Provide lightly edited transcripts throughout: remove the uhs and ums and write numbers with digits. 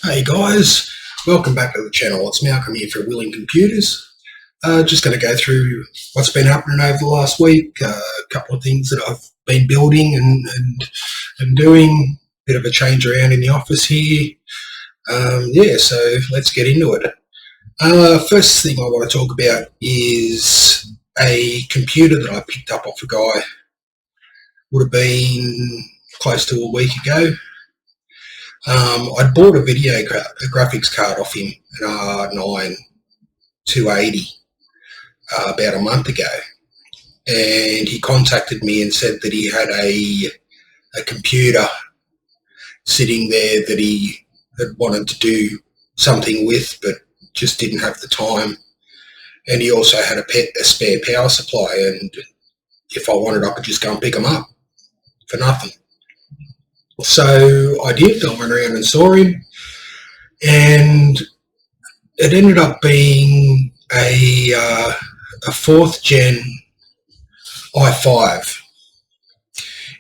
Hey guys, welcome back to the channel. It's Malcolm here for Willing Computers. Just going to go through what's been happening over the last week, a couple of things that I've been building and doing, a bit of a change around in the office here. So let's get into it. First thing I want to talk about is a computer that I picked up off a guy. Would have been close to a week ago. I'd bought a graphics card off him, an R9 280, about a month ago, and he contacted me and said that he had a computer sitting there that he had wanted to do something with, but just didn't have the time. And he also had a spare power supply, and if I wanted, I could just go and pick them up for nothing. So I did. I went around and saw him, and it ended up being a 4th gen i5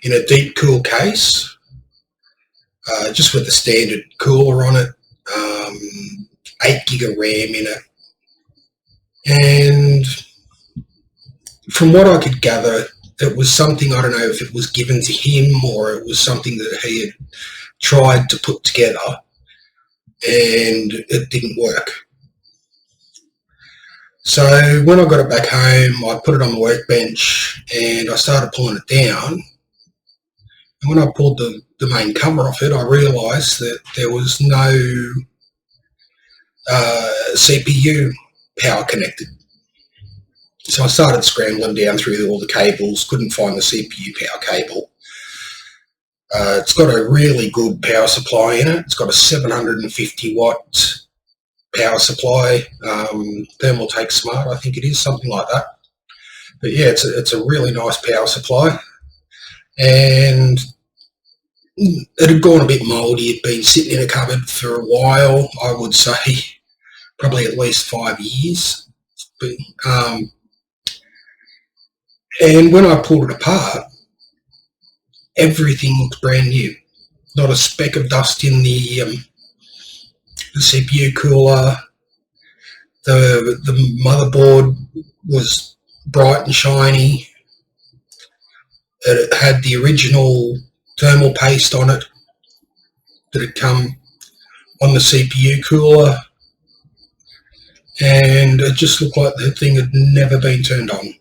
in a deep cool case, just with the standard cooler on it, 8 gig of RAM in it. And from what I could gather, it was something, I don't know if it was given to him or it was something that he had tried to put together and it didn't work. So when I got it back home, I put it on the workbench and I started pulling it down. And when I pulled the main cover off it, I realised that there was no CPU power connected. So I started scrambling down through all the cables, couldn't find the CPU power cable. It's got a really good power supply in it. It's got a 750 watt power supply, Thermaltake Smart, I think it is, something like that. But yeah, it's a really nice power supply. And it had gone a bit mouldy. It had been sitting in a cupboard for a while, I would say probably at least 5 years. But, and when I pulled it apart, everything looked brand new. Not a speck of dust in the CPU cooler. The motherboard was bright and shiny. It had the original thermal paste on it that had come on the CPU cooler, and it just looked like the thing had never been turned on.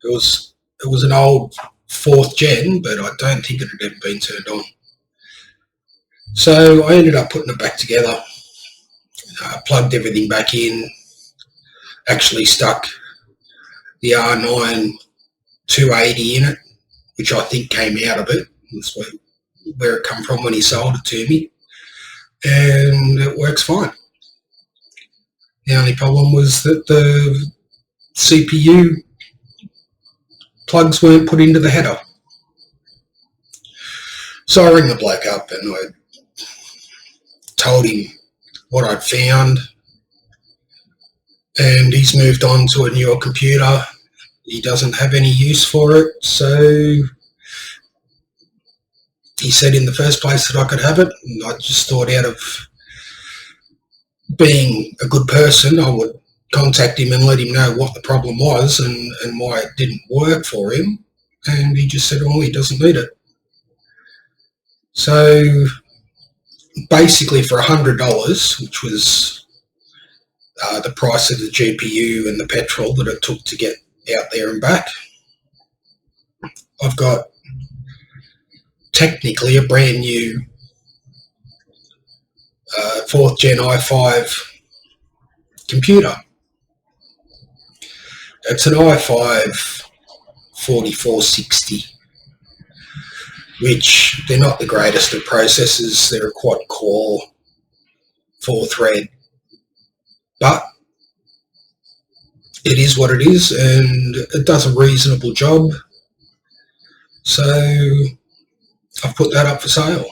It was an old 4th gen, but I don't think it had ever been turned on. So I ended up putting it back together, plugged everything back in, actually stuck the R9 280 in it, which I think came out of it. That's where it come from when he sold it to me, and it works fine. The only problem was that the CPU plugs weren't put into the header. So I rang the bloke up and I told him what I'd found, and he's moved on to a newer computer. He doesn't have any use for it, so he said in the first place that I could have it, and I just thought, out of being a good person, I would contact him and let him know what the problem was and why it didn't work for him. And he just said, oh, he doesn't need it. So basically for $100, which was the price of the GPU and the petrol that it took to get out there and back, I've got technically a brand new 4th gen i5 computer. It's an i5 4460, which they're not the greatest of processors. They're a quad-core, 4-thread, but it is what it is, and it does a reasonable job. So I've put that up for sale.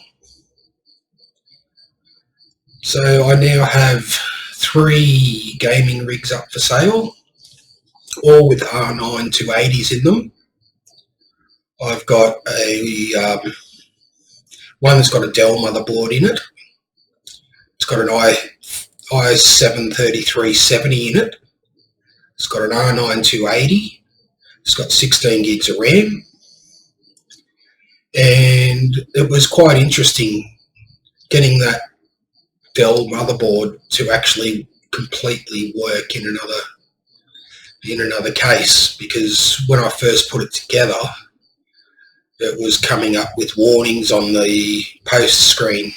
So I now have 3 gaming rigs up for sale, all with R9 280s in them. I've got a one that's got a Dell motherboard in it. It's got an i7-3370 in it. It's got an R9 280. It's got 16 gigs of RAM. And it was quite interesting getting that Dell motherboard to actually completely work in another case, because when I first put it together, it was coming up with warnings on the post screen.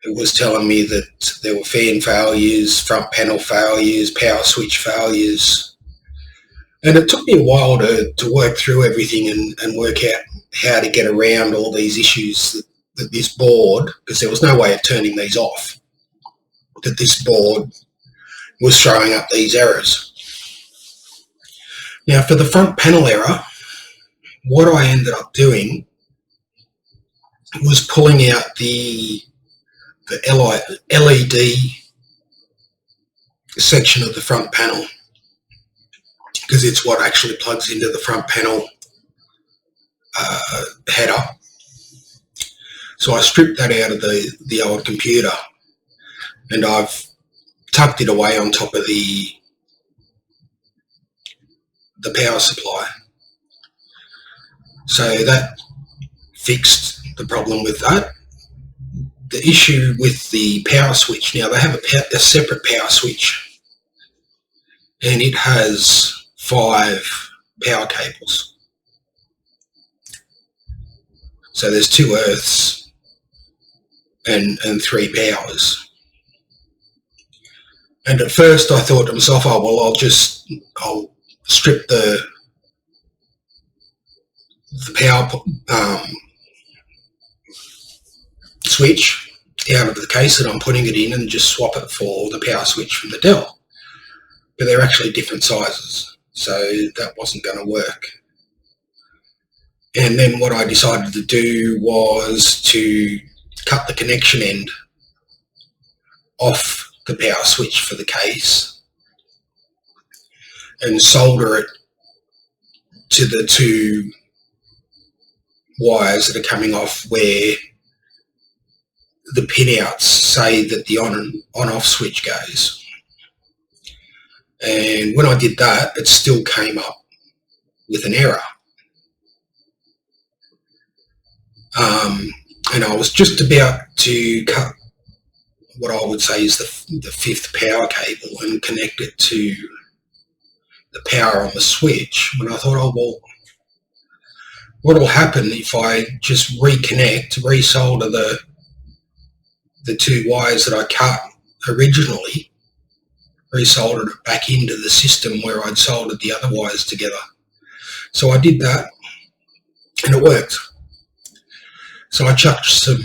It was telling me that there were fan failures, front panel failures, power switch failures. And it took me a while to work through everything and work out how to get around all these issues that this board, because there was no way of turning these off, that this board was throwing up these errors. Now, for the front panel error, what I ended up doing was pulling out the LED section of the front panel, because it's what actually plugs into the front panel header. So I stripped that out of the old computer, and I've tucked it away on top of the power supply. So that fixed the problem with that. The issue with the power switch, now they have a separate power switch, and it has 5 power cables. So there's 2 earths and 3 powers. And at first I thought to myself, oh well, I'll strip the power switch out of the case that I'm putting it in and just swap it for the power switch from the Dell. But they're actually different sizes, so that wasn't going to work. And then what I decided to do was to cut the connection end off the power switch for the case and solder it to the 2 wires that are coming off where the pinouts say that the on-off switch goes. And when I did that, it still came up with an error. And I was just about to cut what I would say is the 5th power cable and connect it to the power on the switch, when I thought, oh well, what will happen if I just resolder the 2 wires that I cut originally, resoldered it back into the system where I'd soldered the other wires together. So I did that, and it worked. So I chucked some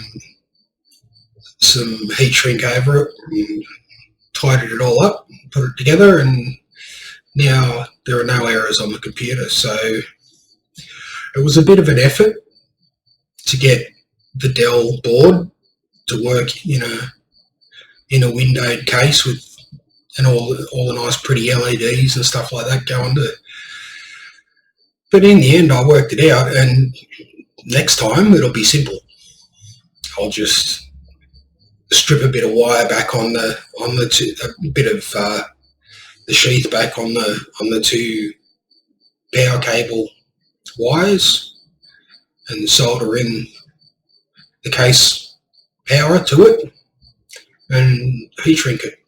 heat shrink over it and tidied it all up, put it together, and now there are no errors on the computer. So it was a bit of an effort to get the Dell board to work in a windowed case with all the nice pretty LEDs and stuff like that going to. But in the end, I worked it out, and next time it'll be simple. I'll just strip a bit of wire back a bit of the sheath back on the 2 power cable wires, and solder in the case power to it and heat shrink it.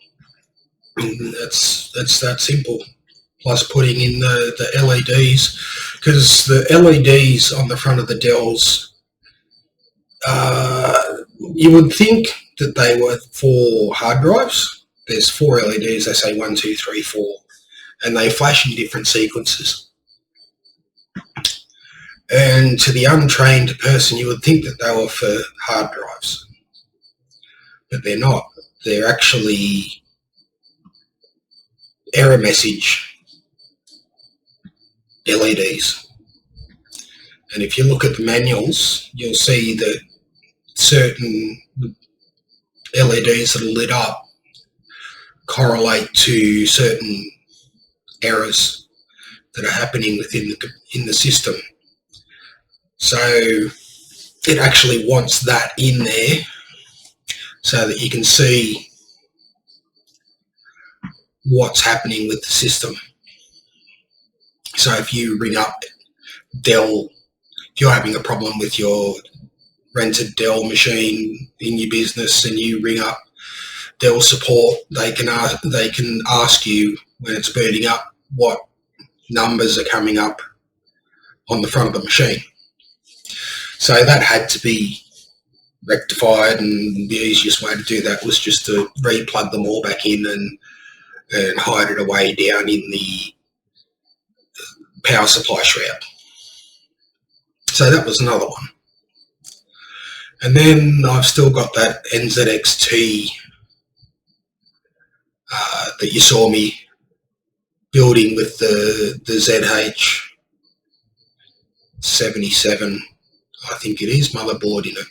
And that's that simple. Plus putting in the LEDs, because the LEDs on the front of the Dells, you would think that they were for hard drives. There's 4 LEDs, they say 1, 2, 3, 4, and they flash in different sequences. And to the untrained person, you would think that they were for hard drives, but they're not. They're actually error message LEDs. And if you look at the manuals, you'll see that certain LEDs that are lit up correlate to certain errors that are happening in the system. So it actually wants that in there so that you can see what's happening with the system. So if you ring up Dell, if you're having a problem with your rented Dell machine in your business and you ring up Dell support, they can ask you when it's burning up what numbers are coming up on the front of the machine. So that had to be rectified, and the easiest way to do that was just to re-plug them all back in and hide it away down in the power supply shroud. So that was another one. And then I've still got that NZXT that you saw me building with the ZH77, I think it is, motherboard in it.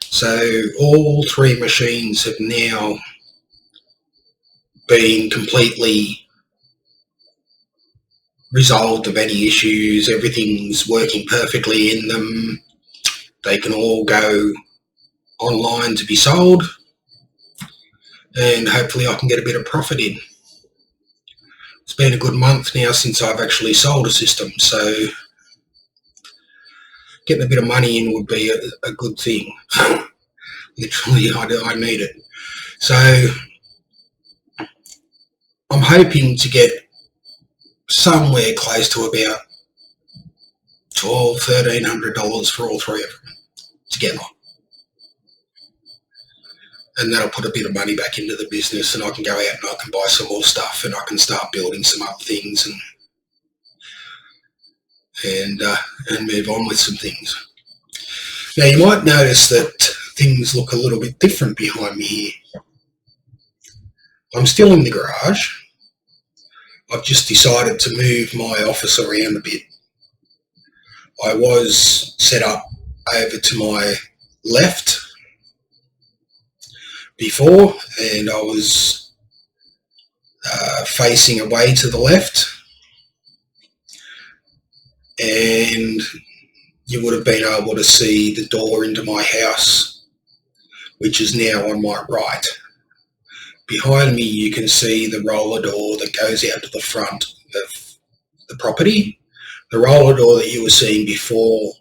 So all three machines have now been completely resolved of any issues. Everything's working perfectly in them. They can all go online to be sold, and hopefully I can get a bit of profit in. It's been a good month now since I've actually sold a system, so getting a bit of money in would be a good thing. Literally, I need it. So I'm hoping to get somewhere close to about $1,200–1,300 for all three of them together. And that'll put a bit of money back into the business, and I can go out and I can buy some more stuff, and I can start building some other things and move on with some things. Now you might notice that things look a little bit different behind me here. I'm still in the garage. I've just decided to move my office around a bit. I was set up over to my left before, and I was facing away to the left, and you would have been able to see the door into my house, which is now on my right. Behind me you can see the roller door that goes out to the front of the property. The roller door that you were seeing before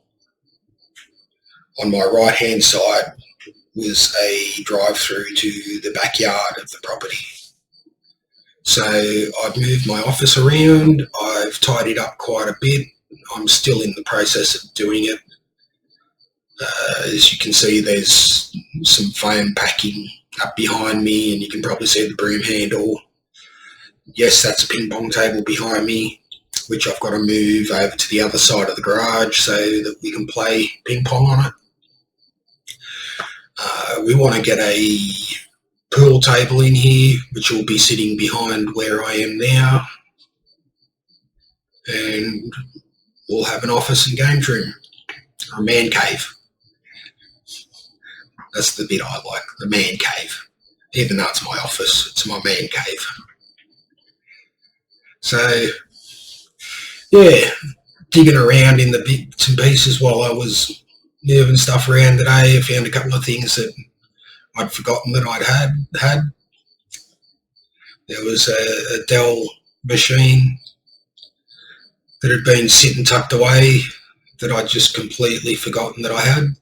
on my right hand side was a drive-through to the backyard of the property. So I've moved my office around, I've tidied up quite a bit. I'm still in the process of doing it. As you can see, there's some foam packing up behind me, and you can probably see the broom handle. Yes, that's a ping pong table behind me, which I've got to move over to the other side of the garage so that we can play ping pong on it. We want to get a pool table in here, which will be sitting behind where I am now, and we'll have an office and games room, or a man cave. That's the bit I like, the man cave. Even though it's my office, it's my man cave. So, yeah, digging around in the bits and pieces while I was moving stuff around today, I found a couple of things that I'd forgotten that I'd had. There was a Dell machine that had been sitting tucked away that I'd just completely forgotten that I had.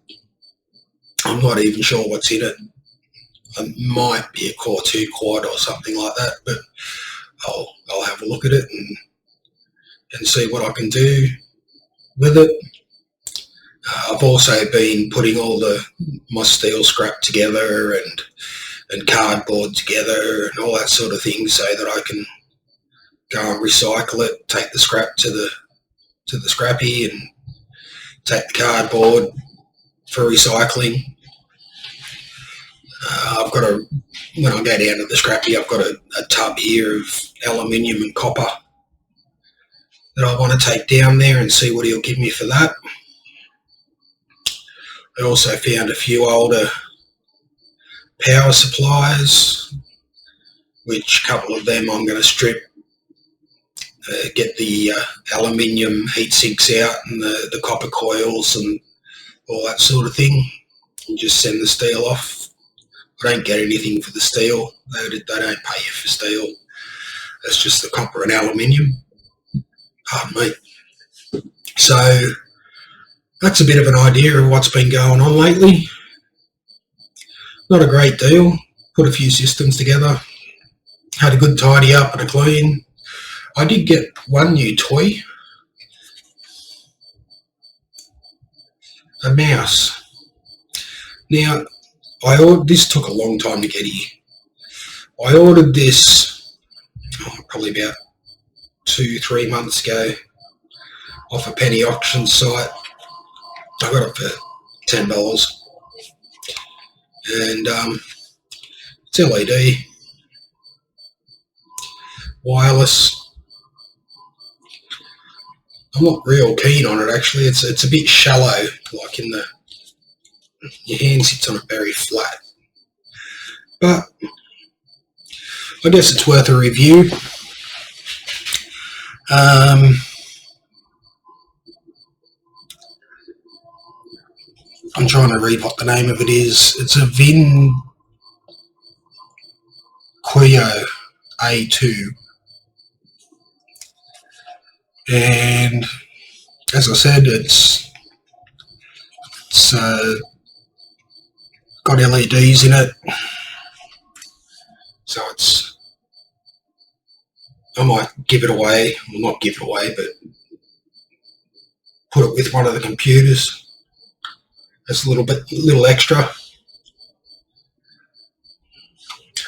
I'm not even sure what's in it. It might be a Core 2 quad or something like that, but I'll have a look at it and see what I can do with it. I've also been putting all my steel scrap together and cardboard together and all that sort of thing so that I can go and recycle it, take the scrap to the scrappy and take the cardboard for recycling. When I go down to the scrappy, I've got a tub here of aluminium and copper that I want to take down there and see what he'll give me for that. I also found a few older power supplies, which a couple of them I'm going to strip, get the aluminium heat sinks out and the copper coils and all that sort of thing. and just send the steel off. I don't get anything for the steel. They don't pay you for steel. It's just the copper and aluminium. Pardon me. So that's a bit of an idea of what's been going on lately. Not a great deal. Put a few systems together. Had a good tidy up and a clean. I did get one new toy. A mouse. Now, this took a long time to get here. I ordered this probably about 2-3 months ago off a penny auction site. I got it for $10. And it's LED. Wireless. I'm not real keen on it actually. It's a bit shallow, like your hand sits on it very flat. But I guess it's worth a review. I'm trying to read what the name of it is. It's a Vin Quio A2. And as I said, it's got LEDs in it. So I might give it away. Well, not give it away, but put it with one of the computers. It's a little extra.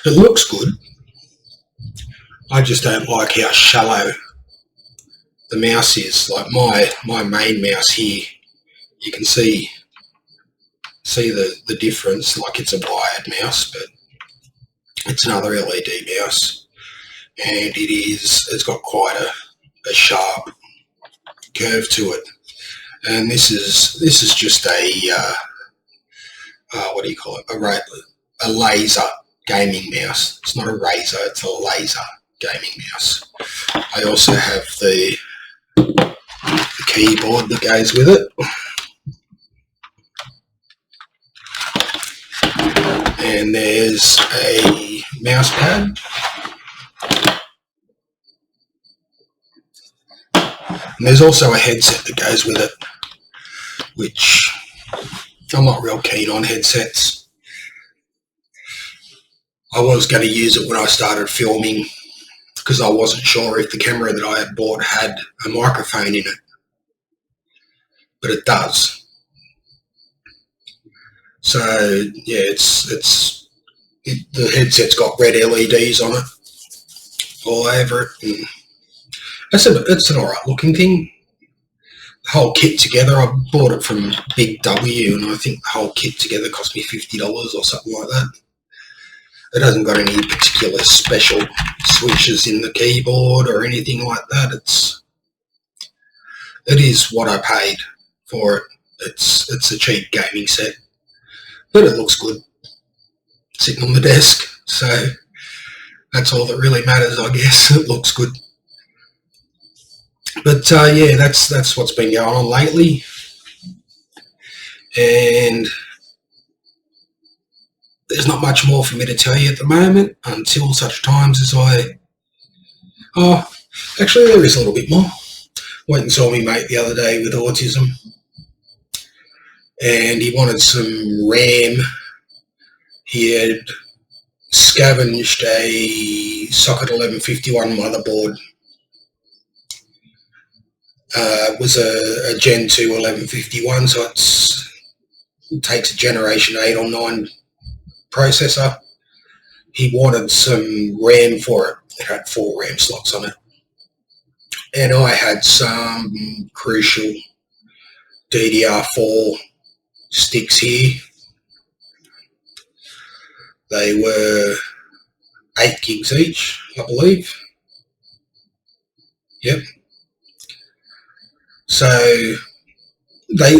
It looks good. I just don't like how shallow the mouse is. Like my main mouse here, you can see the difference. Like it's a wired mouse, but it's another LED mouse, and it's got quite a sharp curve to it. And this is just a what do you call it? A laser gaming mouse. It's not a razor, it's a laser gaming mouse. I also have the keyboard that goes with it. And there's a mouse pad. And there's also a headset that goes with it, which I'm not real keen on headsets. I was going to use it when I started filming because I wasn't sure if the camera that I had bought had a microphone in it, but it does. So yeah, the headset's got red LEDs on it all over it. And it's an alright looking thing. The whole kit together, I bought it from Big W, and I think the whole kit together cost me $50 or something like that. It hasn't got any particular special switches in the keyboard or anything like that. It is what I paid for it. It's a cheap gaming set, but it looks good sitting on the desk. So that's all that really matters, I guess. It looks good. But yeah, that's what's been going on lately. And there's not much more for me to tell you at the moment until such times as actually there is a little bit more. Went and saw me mate the other day with autism, and he wanted some RAM. He had scavenged a Socket 1151 motherboard. It was a Gen 2 1151, so it takes a Generation 8 or 9 processor. He wanted some RAM for it. It had 4 RAM slots on it. And I had some Crucial DDR4 sticks here. They were 8 gigs each, I believe. Yep. So they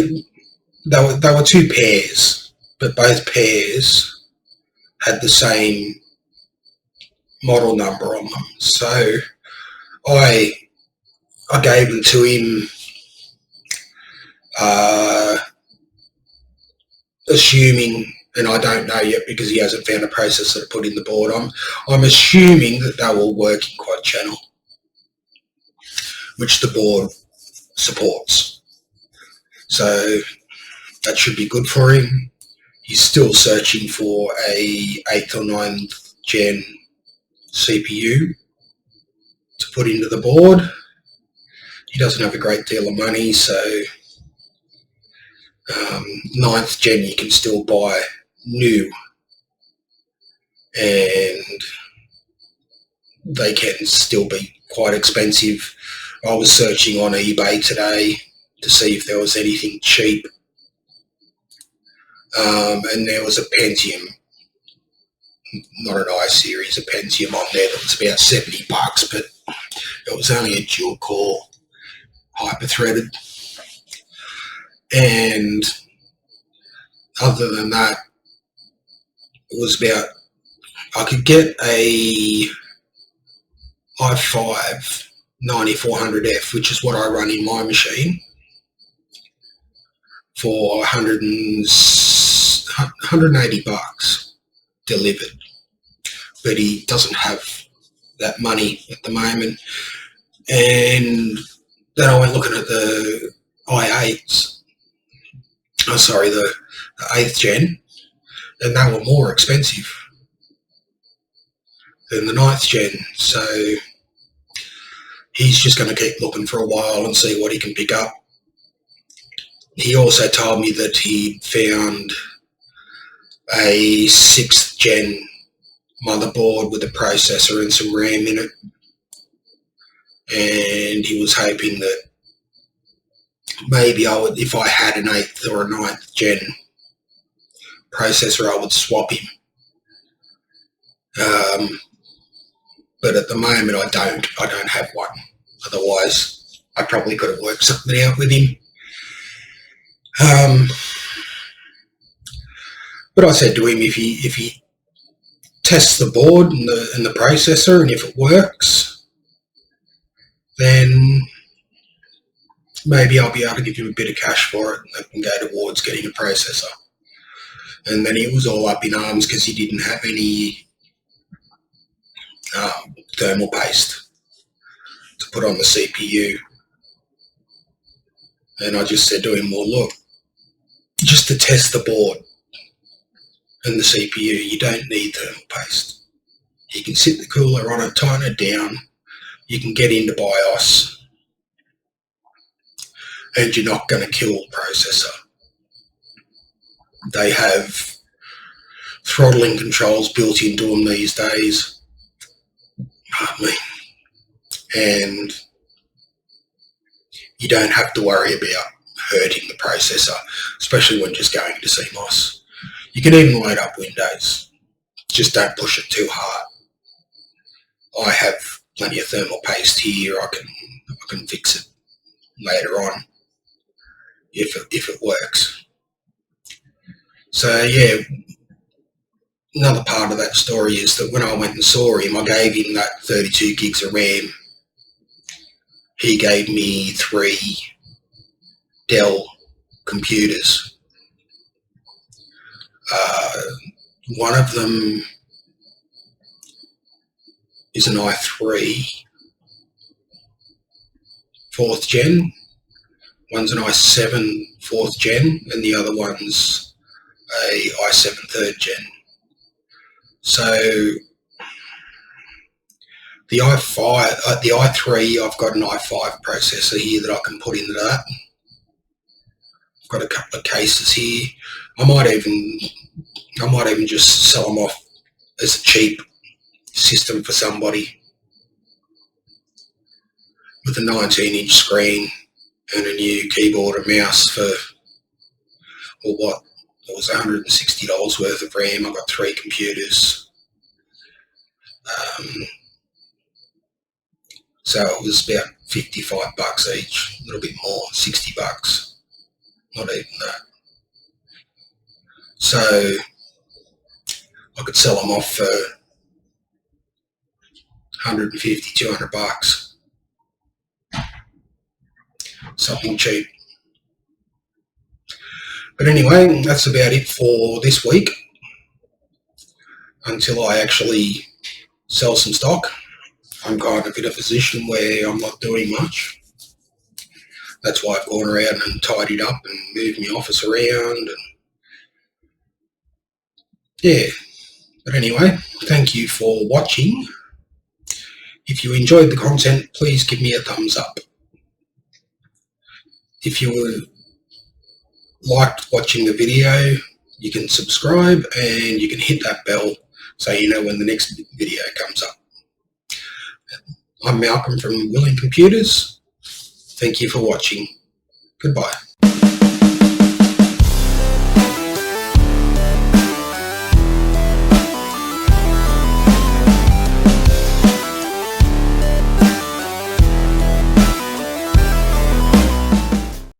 were 2 pairs, but both pairs had the same model number on them. So I gave them to him assuming, and I don't know yet because he hasn't found a processor to put in the board, I'm assuming that they will work in quad channel, which the board supports. So that should be good for him. He's still searching for a 8th or 9th gen CPU to put into the board. He doesn't have a great deal of money, so 9th gen you can still buy new, and they can still be quite expensive. I was searching on eBay today to see if there was anything cheap, and there was a Pentium, not an i-Series, a Pentium on there that was about $70, but it was only a dual core, hyper-threaded. And other than that, it was about, I could get a i5 9400F, which is what I run in my machine, for $180 delivered. But he doesn't have that money at the moment. And then I went looking at the i8s, the 8th gen, and they were more expensive than the 9th gen. So he's just going to keep looking for a while and see what he can pick up. He also told me that he found a 6th gen motherboard with a processor and some RAM in it, and he was hoping that maybe I would, if I had an 8th or a 9th gen processor, I would swap him. But at the moment I don't have one. Otherwise I probably could have worked something out with him. But I said to him, if he tests the board and the processor, and if it works, then maybe I'll be able to give him a bit of cash for it, and that can go towards getting a processor. And then he was all up in arms because he didn't have any thermal paste to put on the CPU. And I just said to him, well, look, just to test the board and the CPU, you don't need thermal paste. You can sit the cooler on it, tighten it down, you can get into BIOS, and you're not going to kill the processor. They have throttling controls built into them these days. Pardon me. And you don't have to worry about hurting the processor, especially when just going to CMOS. You can even load up Windows. Just don't push it too hard. I have plenty of thermal paste here. I can fix it later on if it works. So yeah, another part of that story is that when I went and saw him, I gave him that 32 gigs of RAM. He gave me 3 Dell computers. One of them is an i3 4th gen, one's an i7 4th gen, and the other one's a i7 3rd gen. So the i3, I've got an i5 processor here that I can put into that. I've got a couple of cases here. I might even just sell them off as a cheap system for somebody with a 19-inch screen and a new keyboard and mouse for, or what, it was $160 worth of RAM. I've got 3 computers. So it was about $55 each, a little bit more, $60, not even that. So I could sell them off for $150, $200. Something cheap. But anyway, that's about it for this week until I actually sell some stock. I'm kind of in a position where I'm not doing much. That's why I've gone around and tidied up and moved my office around. And yeah, but anyway, thank you for watching. If you enjoyed the content, please give me a thumbs up. If you liked watching the video, you can subscribe and you can hit that bell so you know when the next video comes up. I'm Malcolm from Willing Computers. Thank you for watching. Goodbye.